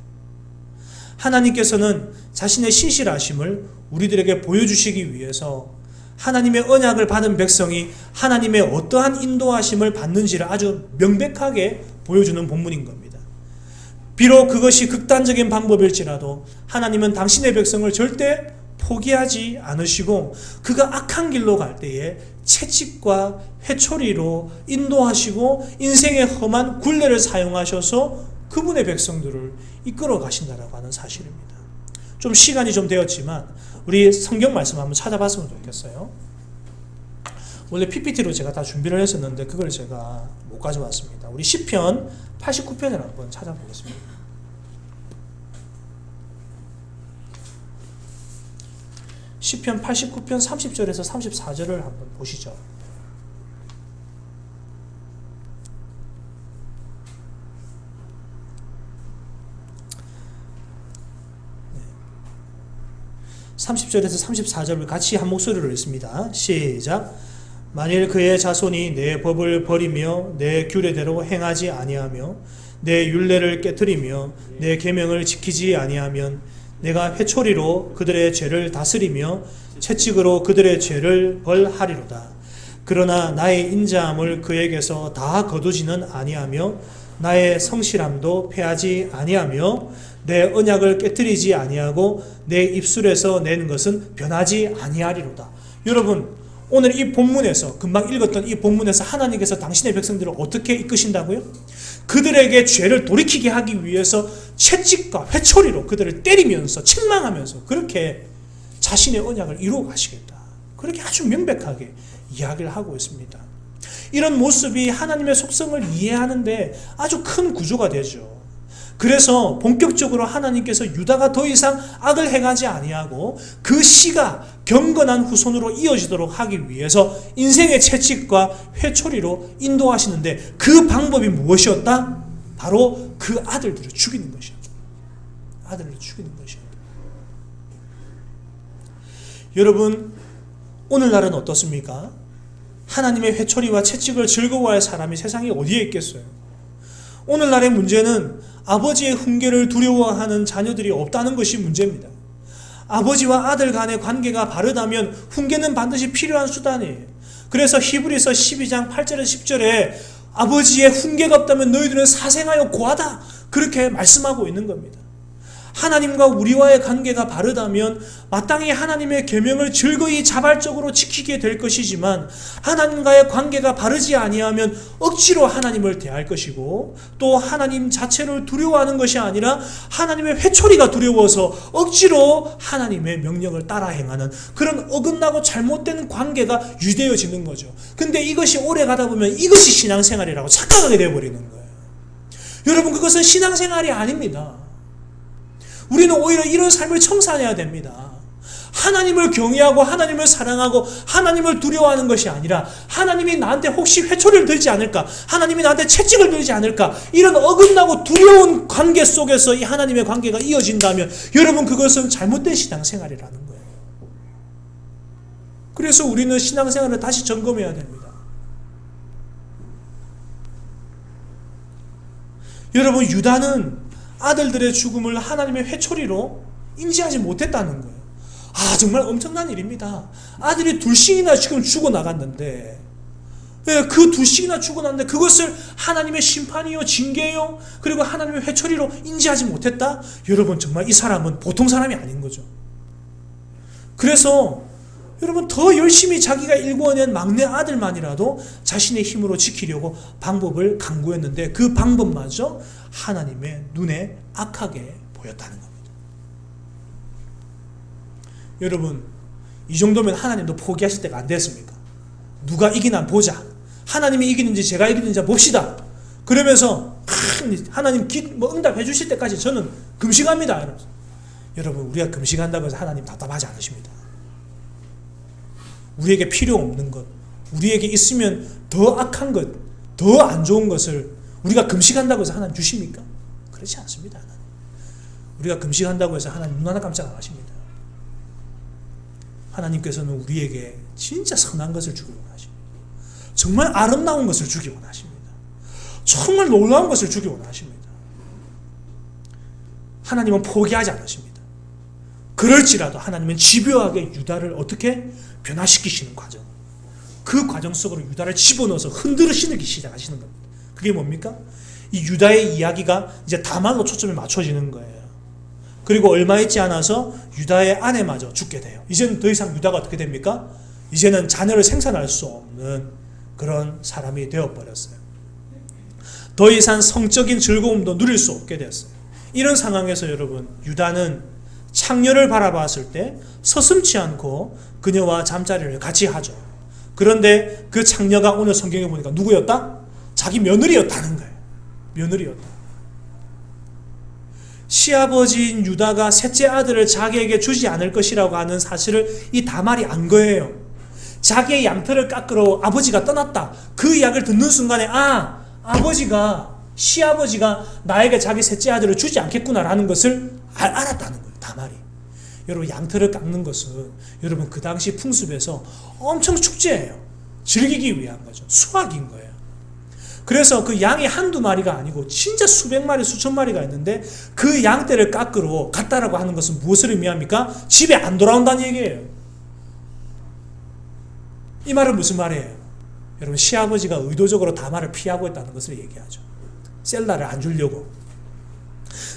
하나님께서는 자신의 신실하심을 우리들에게 보여주시기 위해서 하나님의 언약을 받은 백성이 하나님의 어떠한 인도하심을 받는지를 아주 명백하게 보여주는 본문인 겁니다. 비록 그것이 극단적인 방법일지라도 하나님은 당신의 백성을 절대 포기하지 않으시고 그가 악한 길로 갈 때에 채찍과 회초리로 인도하시고 인생의 험한 굴레를 사용하셔서 그분의 백성들을 이끌어 가신다라고 하는 사실입니다. 좀 시간이 좀 되었지만 우리 성경 말씀 한번 찾아봤으면 좋겠어요. 원래 PPT로 제가 다 준비를 했었는데 그걸 제가 못 가져왔습니다. 우리 시편 89편을 한번 찾아보겠습니다. 시편 89편 30절에서 34절을 한번 보시죠. 네. 30절에서 34절을 같이 한 목소리로 읽습니다. 시작. 만일 그의 자손이 내 법을 버리며 내 규례대로 행하지 아니하며 내 율례를 깨뜨리며 내 계명을 지키지 아니하면 내가 회초리로 그들의 죄를 다스리며 채찍으로 그들의 죄를 벌하리로다. 그러나 나의 인자함을 그에게서 다 거두지는 아니하며 나의 성실함도 패하지 아니하며 내 언약을 깨뜨리지 아니하고 내 입술에서 낸 것은 변하지 아니하리로다. 여러분, 오늘 이 본문에서 금방 읽었던 이 본문에서 하나님께서 당신의 백성들을 어떻게 이끄신다고요? 그들에게 죄를 돌이키게 하기 위해서 채찍과 회초리로 그들을 때리면서 책망하면서 그렇게 자신의 언약을 이루어 가시겠다. 그렇게 아주 명백하게 이야기를 하고 있습니다. 이런 모습이 하나님의 속성을 이해하는데 아주 큰 구조가 되죠. 그래서 본격적으로 하나님께서 유다가 더 이상 악을 행하지 아니하고 그 씨가 경건한 후손으로 이어지도록 하기 위해서 인생의 채찍과 회초리로 인도하시는데 그 방법이 무엇이었다? 바로 그 아들들을 죽이는 것이었다. 아들을 죽이는 것이었다. 여러분, 오늘날은 어떻습니까? 하나님의 회초리와 채찍을 즐거워할 사람이 세상에 어디에 있겠어요? 오늘날의 문제는 아버지의 훈계를 두려워하는 자녀들이 없다는 것이 문제입니다. 아버지와 아들 간의 관계가 바르다면 훈계는 반드시 필요한 수단이에요. 그래서 히브리서 12장 8절에서 10절에 아버지의 훈계가 없다면 너희들은 사생하여 고하다. 그렇게 말씀하고 있는 겁니다. 하나님과 우리와의 관계가 바르다면 마땅히 하나님의 계명을 즐거이 자발적으로 지키게 될 것이지만 하나님과의 관계가 바르지 아니하면 억지로 하나님을 대할 것이고 또 하나님 자체를 두려워하는 것이 아니라 하나님의 회초리가 두려워서 억지로 하나님의 명령을 따라 행하는 그런 어긋나고 잘못된 관계가 유대어지는 거죠. 근데 이것이 오래 가다 보면 이것이 신앙생활이라고 착각하게 되어버리는 거예요. 여러분, 그것은 신앙생활이 아닙니다. 우리는 오히려 이런 삶을 청산해야 됩니다. 하나님을 경외하고 하나님을 사랑하고 하나님을 두려워하는 것이 아니라 하나님이 나한테 혹시 회초리를 들지 않을까? 하나님이 나한테 채찍을 들지 않을까? 이런 어긋나고 두려운 관계 속에서 이 하나님의 관계가 이어진다면 여러분, 그것은 잘못된 신앙생활이라는 거예요. 그래서 우리는 신앙생활을 다시 점검해야 됩니다. 여러분, 유다는 아들들의 죽음을 하나님의 회초리로 인지하지 못했다는 거예요. 정말 엄청난 일입니다. 아들이 둘씩이나 지금 죽어나갔는데, 그 둘씩이나 죽어났는데 그것을 하나님의 심판이요, 징계요, 그리고 하나님의 회초리로 인지하지 못했다? 여러분, 정말 이 사람은 보통 사람이 아닌 거죠. 그래서 여러분, 더 열심히 자기가 일궈낸 막내 아들만이라도 자신의 힘으로 지키려고 방법을 강구했는데 그 방법마저 하나님의 눈에 악하게 보였다는 겁니다. 여러분, 이 정도면 하나님도 포기하실 때가 안 됐습니까? 누가 이기나 보자. 하나님이 이기는지 제가 이기는지 봅시다. 그러면서 하나님 응답해 주실 때까지 저는 금식합니다. 여러분, 우리가 금식한다고 해서 하나님 답답하지 않으십니다. 우리에게 필요 없는 것, 우리에게 있으면 더 악한 것, 더 안 좋은 것을 우리가 금식한다고 해서 하나님 주십니까? 그렇지 않습니다. 하나님. 우리가 금식한다고 해서 하나님 눈 하나 깜짝 안 하십니다. 하나님께서는 우리에게 진짜 선한 것을 주기 원하십니다. 정말 아름다운 것을 주기 원하십니다. 정말 놀라운 것을 주기 원하십니다. 하나님은 포기하지 않으십니다. 그럴지라도 하나님은 집요하게 유다를 어떻게 변화시키시는 과정, 그 과정 속으로 유다를 집어넣어서 흔들으시기 시작하시는 겁니다. 그게 뭡니까? 이 유다의 이야기가 이제 다말로 초점이 맞춰지는 거예요. 그리고 얼마 있지 않아서 유다의 아내마저 죽게 돼요. 이제는 더 이상 유다가 어떻게 됩니까? 이제는 자녀를 생산할 수 없는 그런 사람이 되어버렸어요. 더 이상 성적인 즐거움도 누릴 수 없게 됐어요. 이런 상황에서 여러분, 유다는 창녀를 바라봤을 때 서슴지 않고 그녀와 잠자리를 같이 하죠. 그런데 그 창녀가 오늘 성경에 보니까 누구였다? 자기 며느리였다는 거예요. 며느리였다. 시아버지인 유다가 셋째 아들을 자기에게 주지 않을 것이라고 하는 사실을 이 다말이 안 거예요. 자기의 양털을 깎으러 아버지가 떠났다. 그 이야기를 듣는 순간에 시아버지가 나에게 자기 셋째 아들을 주지 않겠구나라는 것을 알았다는 거예요. 다말이. 여러분, 양털을 깎는 것은 여러분 그 당시 풍습에서 엄청 축제예요. 즐기기 위한 거죠. 수확인 거예요. 그래서 그 양이 한두 마리가 아니고 진짜 수백 마리, 수천 마리가 있는데 그 양떼를 깎으러 갔다라고 하는 것은 무엇을 의미합니까? 집에 안 돌아온다는 얘기예요. 이 말은 무슨 말이에요? 여러분, 시아버지가 의도적으로 다말을 피하고 있다는 것을 얘기하죠. 셀라를 안 주려고.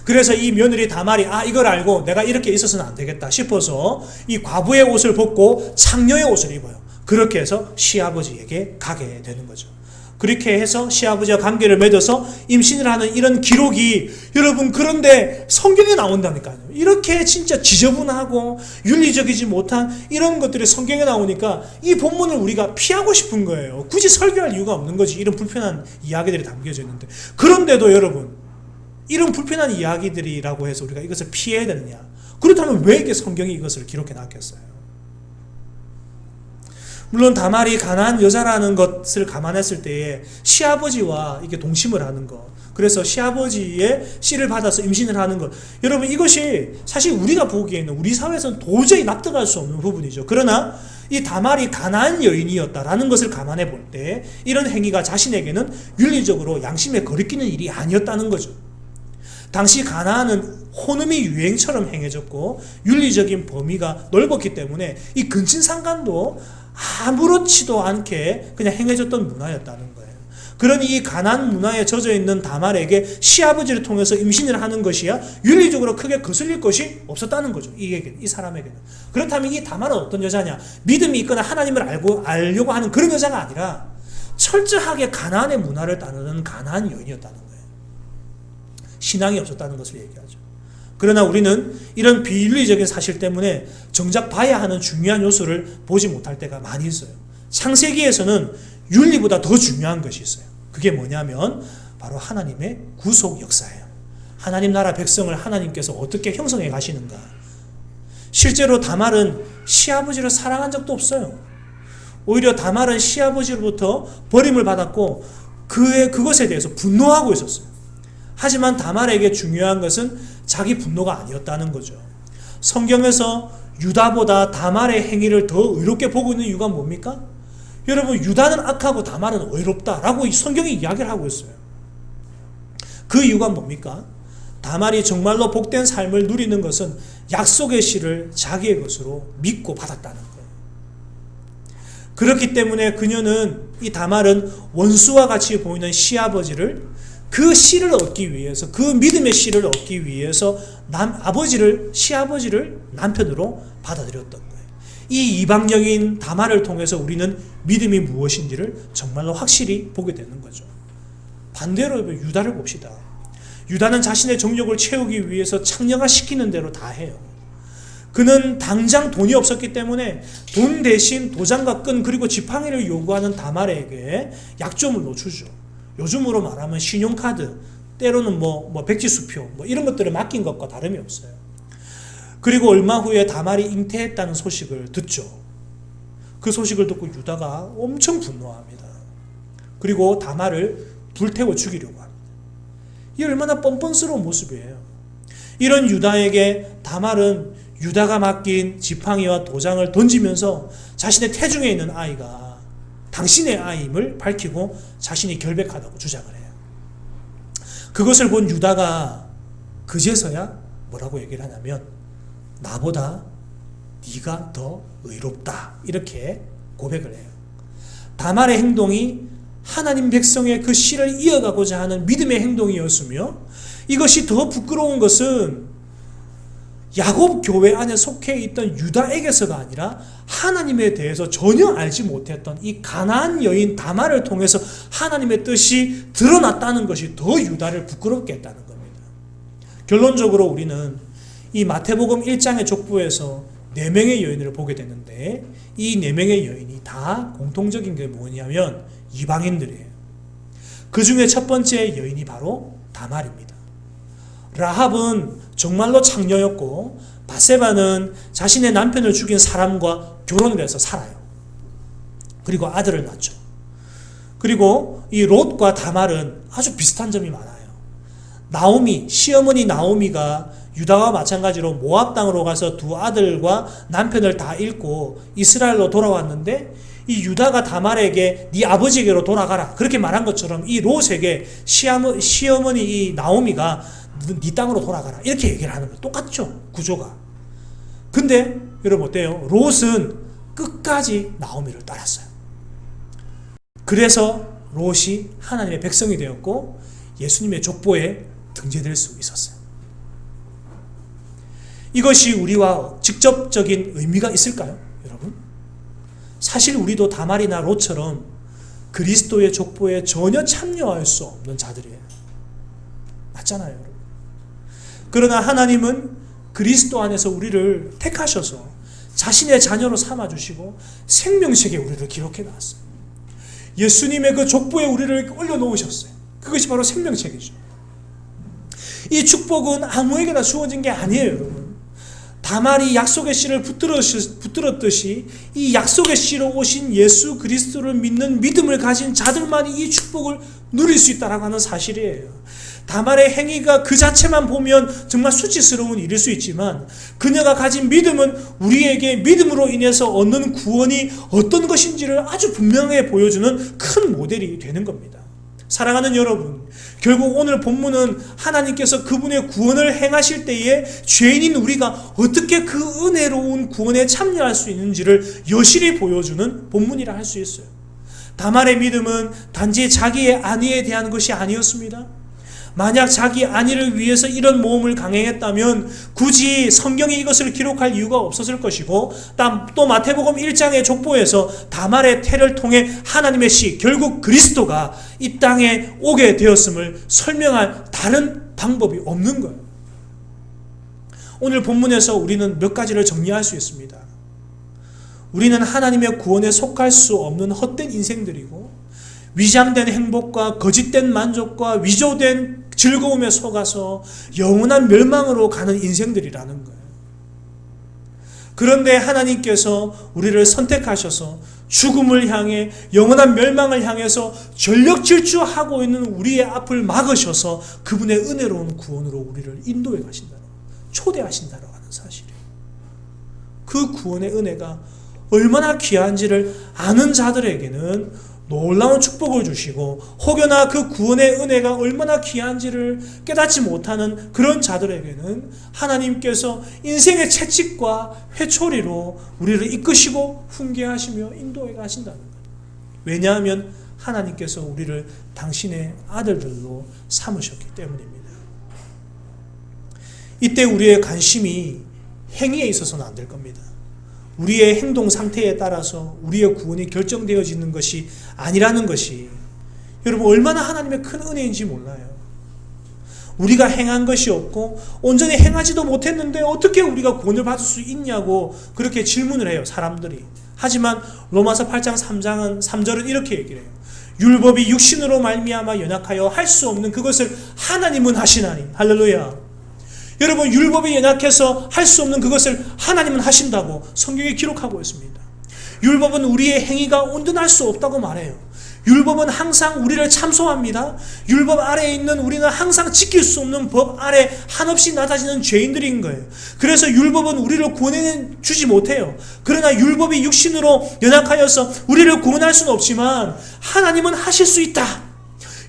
그래서 이 며느리 다말이 이걸 알고 내가 이렇게 있어서는 안 되겠다 싶어서 이 과부의 옷을 벗고 창녀의 옷을 입어요. 그렇게 해서 시아버지에게 가게 되는 거죠. 그렇게 해서 시아버지와 관계를 맺어서 임신을 하는 이런 기록이 여러분, 그런데 성경에 나온다니까요. 이렇게 진짜 지저분하고 윤리적이지 못한 이런 것들이 성경에 나오니까 이 본문을 우리가 피하고 싶은 거예요. 굳이 설교할 이유가 없는 거지. 이런 불편한 이야기들이 담겨져 있는데. 그런데도 여러분, 이런 불편한 이야기들이라고 해서 우리가 이것을 피해야 되느냐? 그렇다면 왜 이게 성경이 이것을 기록해 놨겠어요? 물론 다말이 가난한 여자라는 것을 감안했을 때에 시아버지와 이게 동침을 하는 것, 그래서 시아버지의 씨를 받아서 임신을 하는 것, 여러분, 이것이 사실 우리가 보기에는 우리 사회에서는 도저히 납득할 수 없는 부분이죠. 그러나 이 다말이 가난한 여인이었다라는 것을 감안해 볼 때 이런 행위가 자신에게는 윤리적으로 양심에 거리끼는 일이 아니었다는 거죠. 당시 가나안은 혼음이 유행처럼 행해졌고 윤리적인 범위가 넓었기 때문에 이 근친상간도 아무렇지도 않게 그냥 행해졌던 문화였다는 거예요. 그러니 이 가나안 문화에 젖어 있는 다말에게 시아버지를 통해서 임신을 하는 것이야 윤리적으로 크게 거슬릴 것이 없었다는 거죠. 이 사람에게는. 그렇다면 이 다말은 어떤 여자냐? 믿음이 있거나 하나님을 알려고 하는 그런 여자가 아니라 철저하게 가나안의 문화를 따르는 가나안 여인이었다는 거예요. 신앙이 없었다는 것을 얘기하죠. 그러나 우리는 이런 비윤리적인 사실 때문에 정작 봐야 하는 중요한 요소를 보지 못할 때가 많이 있어요. 창세기에서는 윤리보다 더 중요한 것이 있어요. 그게 뭐냐면 바로 하나님의 구속 역사예요. 하나님 나라 백성을 하나님께서 어떻게 형성해 가시는가. 실제로 다말은 시아버지를 사랑한 적도 없어요. 오히려 다말은 시아버지로부터 버림을 받았고 그것에 대해서 분노하고 있었어요. 하지만 다말에게 중요한 것은 자기 분노가 아니었다는 거죠. 성경에서 유다보다 다말의 행위를 더 의롭게 보고 있는 이유가 뭡니까? 여러분, 유다는 악하고 다말은 의롭다라고 성경이 이야기를 하고 있어요. 그 이유가 뭡니까? 다말이 정말로 복된 삶을 누리는 것은 약속의 씨를 자기의 것으로 믿고 받았다는 거예요. 그렇기 때문에 그녀는, 이 다말은 원수와 같이 보이는 시아버지를, 그 씨를 얻기 위해서, 그 믿음의 씨를 얻기 위해서 시아버지를 남편으로 받아들였던 거예요. 이 이방적인 다말을 통해서 우리는 믿음이 무엇인지를 정말로 확실히 보게 되는 거죠. 반대로 유다를 봅시다. 유다는 자신의 정욕을 채우기 위해서 창녀화시키는 대로 다 해요. 그는 당장 돈이 없었기 때문에 돈 대신 도장과 끈 그리고 지팡이를 요구하는 다말에게 약점을 놓주죠. 요즘으로 말하면 신용카드, 때로는 백지수표 이런 것들을 맡긴 것과 다름이 없어요. 그리고 얼마 후에 다말이 잉태했다는 소식을 듣죠. 그 소식을 듣고 유다가 엄청 분노합니다. 그리고 다말을 불태워 죽이려고 합니다. 이 얼마나 뻔뻔스러운 모습이에요. 이런 유다에게 다말은 유다가 맡긴 지팡이와 도장을 던지면서 자신의 태중에 있는 아이가 당신의 아이임을 밝히고 자신이 결백하다고 주장을 해요. 그것을 본 유다가 그제서야 뭐라고 얘기를 하냐면, 나보다 네가 더 의롭다, 이렇게 고백을 해요. 다말의 행동이 하나님 백성의 그 씨를 이어가고자 하는 믿음의 행동이었으며, 이것이 더 부끄러운 것은 야곱 교회 안에 속해 있던 유다에게서가 아니라 하나님에 대해서 전혀 알지 못했던 이 가나안 여인 다말을 통해서 하나님의 뜻이 드러났다는 것이 더 유다를 부끄럽게 했다는 겁니다. 결론적으로 우리는 이 마태복음 1장의 족보에서 4명의 여인을 보게 되는데, 이 4명의 여인이 다 공통적인 게 뭐냐면 이방인들이에요. 그 중에 첫 번째 여인이 바로 다말입니다. 라합은 정말로 창녀였고, 바세바는 자신의 남편을 죽인 사람과 결혼을 해서 살아요. 그리고 아들을 낳죠. 그리고 이 롯과 다말은 아주 비슷한 점이 많아요. 시어머니 나오미가 유다와 마찬가지로 모압 땅으로 가서 두 아들과 남편을 다 잃고 이스라엘로 돌아왔는데, 이 유다가 다말에게 네 아버지에게로 돌아가라, 그렇게 말한 것처럼 이 롯에게 시어머니 이 나오미가 네 땅으로 돌아가라, 이렇게 얘기를 하는 거예요. 똑같죠, 구조가. 근데 여러분 어때요? 롯은 끝까지 나오미를 따랐어요. 그래서 롯이 하나님의 백성이 되었고 예수님의 족보에 등재될 수 있었어요. 이것이 우리와 직접적인 의미가 있을까요, 여러분? 사실 우리도 다말이나 롯처럼 그리스도의 족보에 전혀 참여할 수 없는 자들이에요. 맞잖아요, 여러분. 그러나 하나님은 그리스도 안에서 우리를 택하셔서 자신의 자녀로 삼아주시고 생명책에 우리를 기록해 놨어요. 예수님의 그 족보에 우리를 올려놓으셨어요. 그것이 바로 생명책이죠. 이 축복은 아무에게나 주어진 게 아니에요, 여러분. 다말이 약속의 씨를 붙들었듯이 이 약속의 씨로 오신 예수 그리스도를 믿는 믿음을 가진 자들만이 이 축복을 누릴 수 있다라고 하는 사실이에요. 다말의 행위가 그 자체만 보면 정말 수치스러운 일일 수 있지만, 그녀가 가진 믿음은 우리에게 믿음으로 인해서 얻는 구원이 어떤 것인지를 아주 분명하게 보여주는 큰 모델이 되는 겁니다. 사랑하는 여러분, 결국 오늘 본문은 하나님께서 그분의 구원을 행하실 때에 죄인인 우리가 어떻게 그 은혜로운 구원에 참여할 수 있는지를 여실히 보여주는 본문이라 할 수 있어요. 다말의 믿음은 단지 자기의 안위에 대한 것이 아니었습니다. 만약 자기 안위를 위해서 이런 모험을 강행했다면 굳이 성경이 이것을 기록할 이유가 없었을 것이고, 또 마태복음 1장의 족보에서 다말의 태를 통해 하나님의 씨, 결국 그리스도가 이 땅에 오게 되었음을 설명할 다른 방법이 없는 거예요. 오늘 본문에서 우리는 몇 가지를 정리할 수 있습니다. 우리는 하나님의 구원에 속할 수 없는 헛된 인생들이고, 위장된 행복과 거짓된 만족과 위조된 즐거움에 속아서 영원한 멸망으로 가는 인생들이라는 거예요. 그런데 하나님께서 우리를 선택하셔서 죽음을 향해, 영원한 멸망을 향해서 전력 질주하고 있는 우리의 앞을 막으셔서 그분의 은혜로운 구원으로 우리를 인도해 가신다는, 초대하신다는 하는 사실이에요. 그 구원의 은혜가 얼마나 귀한지를 아는 자들에게는 놀라운 축복을 주시고 혹여나 그 구원의 은혜가 얼마나 귀한지를 깨닫지 못하는 그런 자들에게는 하나님께서 인생의 채찍과 회초리로 우리를 이끄시고 훈계하시며 인도해 가신다는 거예요. 왜냐하면 하나님께서 우리를 당신의 아들들로 삼으셨기 때문입니다. 이때 우리의 관심이 행위에 있어서는 안 될 겁니다. 우리의 행동 상태에 따라서 우리의 구원이 결정되어지는 것이 아니라는 것이 여러분 얼마나 하나님의 큰 은혜인지 몰라요. 우리가 행한 것이 없고 온전히 행하지도 못했는데 어떻게 우리가 구원을 받을 수 있냐고 그렇게 질문을 해요, 사람들이. 하지만 로마서 8장 3절은 이렇게 얘기를 해요. 율법이 육신으로 말미암아 연약하여 할 수 없는 그것을 하나님은 하시나니. 할렐루야. 여러분 율법이 연약해서 할 수 없는 그것을 하나님은 하신다고 성경에 기록하고 있습니다. 율법은 우리의 행위가 온전할 수 없다고 말해요. 율법은 항상 우리를 참소합니다. 율법 아래에 있는 우리는 항상 지킬 수 없는 법 아래 한없이 낮아지는 죄인들인 거예요. 그래서 율법은 우리를 구원해 주지 못해요. 그러나 율법이 육신으로 연약하여서 우리를 구원할 수는 없지만 하나님은 하실 수 있다.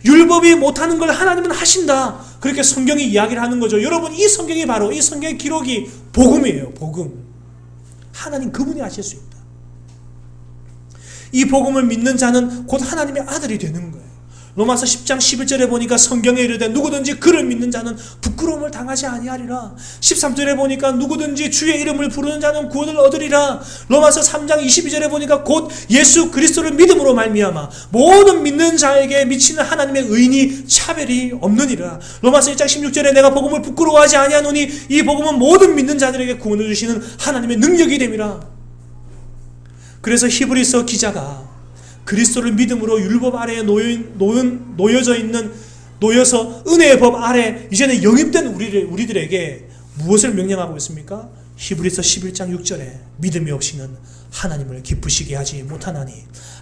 율법이 못하는 걸 하나님은 하신다. 그렇게 성경이 이야기를 하는 거죠. 여러분 이 성경이 바로 이 성경의 기록이 복음이에요. 복음. 하나님 그분이 하실 수 있다. 이 복음을 믿는 자는 곧 하나님의 아들이 되는 거예요. 로마서 10장 11절에 보니까 성경에 이르되 누구든지 그를 믿는 자는 부끄러움을 당하지 아니하리라. 13절에 보니까 누구든지 주의 이름을 부르는 자는 구원을 얻으리라. 로마서 3장 22절에 보니까 곧 예수 그리스도를 믿음으로 말미암아 모든 믿는 자에게 미치는 하나님의 의인이 차별이 없느니라. 로마서 1장 16절에 내가 복음을 부끄러워하지 아니하노니 이 복음은 모든 믿는 자들에게 구원을 주시는 하나님의 능력이 됨이라. 그래서 히브리서 기자가 그리스도를 믿음으로 율법 아래에 놓여서 은혜의 법 아래 이제는 영입된 우리들에게 무엇을 명령하고 있습니까? 히브리서 11장 6절에 믿음이 없이는 하나님을 기쁘시게 하지 못하나니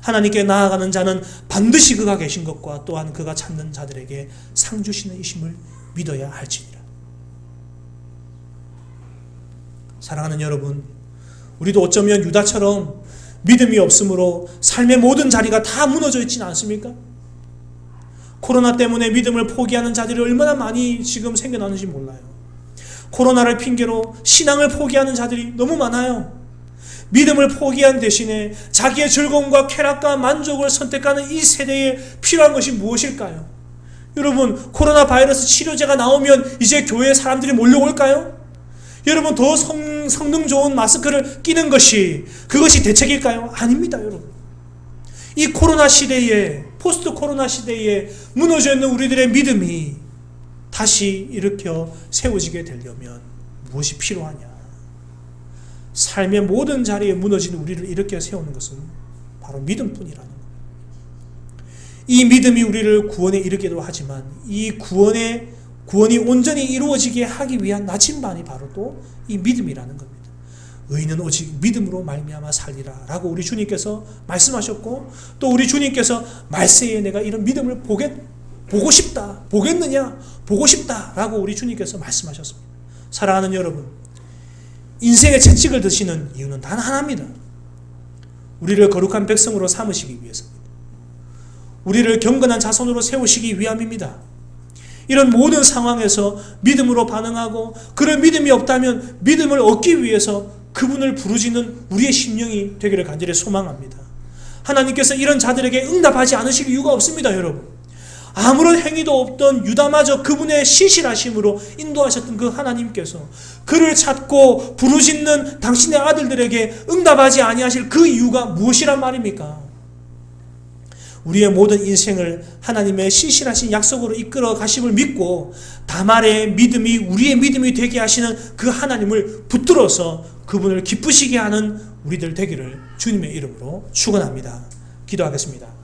하나님께 나아가는 자는 반드시 그가 계신 것과 또한 그가 찾는 자들에게 상 주시는 이심을 믿어야 할지니라. 사랑하는 여러분, 우리도 어쩌면 유다처럼 믿음이 없으므로 삶의 모든 자리가 다 무너져 있지는 않습니까? 코로나 때문에 믿음을 포기하는 자들이 얼마나 많이 지금 생겨나는지 몰라요. 코로나를 핑계로 신앙을 포기하는 자들이 너무 많아요. 믿음을 포기한 대신에 자기의 즐거움과 쾌락과 만족을 선택하는 이 세대에 필요한 것이 무엇일까요? 여러분 코로나 바이러스 치료제가 나오면 이제 교회에 사람들이 몰려올까요? 여러분 더 성능 좋은 마스크를 끼는 그것이 대책일까요? 아닙니다, 여러분. 이 코로나 시대에, 포스트 코로나 시대에 무너져 있는 우리들의 믿음이 다시 일으켜 세워지게 되려면 무엇이 필요하냐? 삶의 모든 자리에 무너진 우리를 일으켜 세우는 것은 바로 믿음뿐이라는 거예요. 이 믿음이 우리를 구원에 이르게도 하지만 이 구원이 온전히 이루어지게 하기 위한 나침반이 바로 또 이 믿음이라는 겁니다. 의인은 오직 믿음으로 말미암아 살리라 라고 우리 주님께서 말씀하셨고 또 우리 주님께서 말세에 내가 이런 믿음을 보고 싶다. 보겠느냐? 보고 싶다 라고 우리 주님께서 말씀하셨습니다. 사랑하는 여러분, 인생의 채찍을 드시는 이유는 단 하나입니다. 우리를 거룩한 백성으로 삼으시기 위해서입니다. 우리를 경건한 자손으로 세우시기 위함입니다. 이런 모든 상황에서 믿음으로 반응하고 그런 믿음이 없다면 믿음을 얻기 위해서 그분을 부르짖는 우리의 심령이 되기를 간절히 소망합니다. 하나님께서 이런 자들에게 응답하지 않으실 이유가 없습니다, 여러분. 아무런 행위도 없던 유다마저 그분의 신실하심으로 인도하셨던 그 하나님께서 그를 찾고 부르짖는 당신의 아들들에게 응답하지 아니하실 그 이유가 무엇이란 말입니까? 우리의 모든 인생을 하나님의 신실하신 약속으로 이끌어 가심을 믿고 다말의 믿음이 우리의 믿음이 되게 하시는 그 하나님을 붙들어서 그분을 기쁘시게 하는 우리들 되기를 주님의 이름으로 축원합니다. 기도하겠습니다.